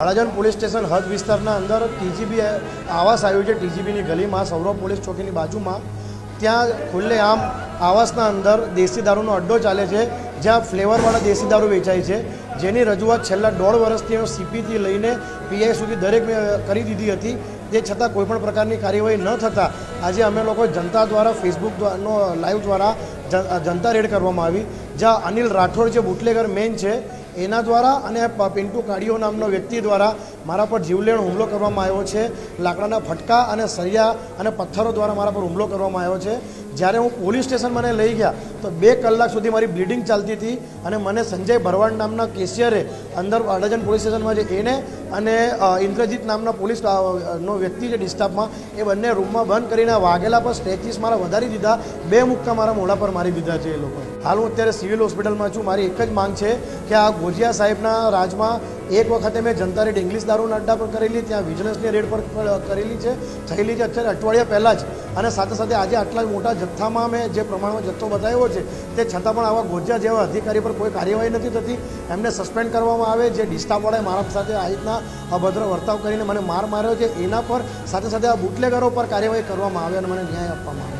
Adajan police station હદ વિસ્તારના અંદર ટીજીબી આવાસ આવ્યું છે। ટીજીબીની ગલીમાં સૌરભ પોલીસ ચોકીની બાજુમાં ત્યાં ખુલ્લેઆમ આવાસના અંદર દેશી દારૂનો અડ્ડો ચાલે છે, જ્યાં ફ્લેવરવાળા દેશી દારૂ વેચાય છે, જેની રજૂઆત છેલ્લા 1.5 વર્ષથી સીપીથી લઈને પીઆઈ સુધી દરેક કરી દીધી હતી। તે છતાં કોઈપણ પ્રકારની કાર્યવાહી ન થતાં આજે અમે લોકો જનતા દ્વારા ફેસબુકનો લાઈવ દ્વારા જનતા રેડ કરવામાં આવી, જ્યાં અનિલ રાઠોડ જે બુટલેગર મેન છે એના દ્વારા અને પિન્ટુ કાડીઓ નામનો વ્યક્તિ દ્વારા મારા પર જીવલેણ હુમલો કરવામાં આવ્યો છે। લાકડાના ફટકા અને સળિયા અને પથ્થરો દ્વારા મારા પર હુમલો કરવામાં આવ્યો છે। જ્યારે હું પોલીસ સ્ટેશન મને લઈ ગયા તો 2 કલાક સુધી મારી બ્લીડિંગ ચાલતી હતી અને મને સંજય ભરવાડ નામના કેશિયરે અંદર અડાજણ પોલીસ સ્ટેશનમાં જે એને અને ઇન્દ્રજીત નામના પોલીસ નો વ્યક્તિ છે ડિસ્ટાફમાં, એ બંને રૂમમાં બંધ કરીને વાગેલા પર સ્ટ્રેચીસ મારા વધારી દીધા, 2 મુક્કા મારા મોઢા પર મારી દીધા છે એ લોકો। હાલ હું અત્યારે સિવિલ હોસ્પિટલમાં છું। મારી એક જ માંગ છે કે આ ગોજિયા સાહેબના રાજમાં એક વખતે મેં જનતા રેડ ઇંગ્લિશ દારૂના અડ્ડા પર કરેલી, ત્યાં વિજિલન્સની રેડ પર કરેલી છે, થયેલી છે અત્યારે અઠવાડિયા પહેલાં જ, અને સાથે સાથે આજે આટલા મોટા જથ્થામાં મેં જે પ્રમાણમાં જથ્થો બતાવ્યો છે તે છતાં પણ આવા ગોજિયા જેવા અધિકારી પર કોઈ કાર્યવાહી નથી થતી। એમને સસ્પેન્ડ કરવામાં આવે। જે ડિસ્ટાફવાળાએ મારા સાથે આ રીતના અભદ્ર વર્તાવ કરીને મને માર્યો છે એના પર સાથે સાથે આ બુટલેગરો પર કાર્યવાહી કરવામાં આવે અને મને ન્યાય આપવામાં આવે।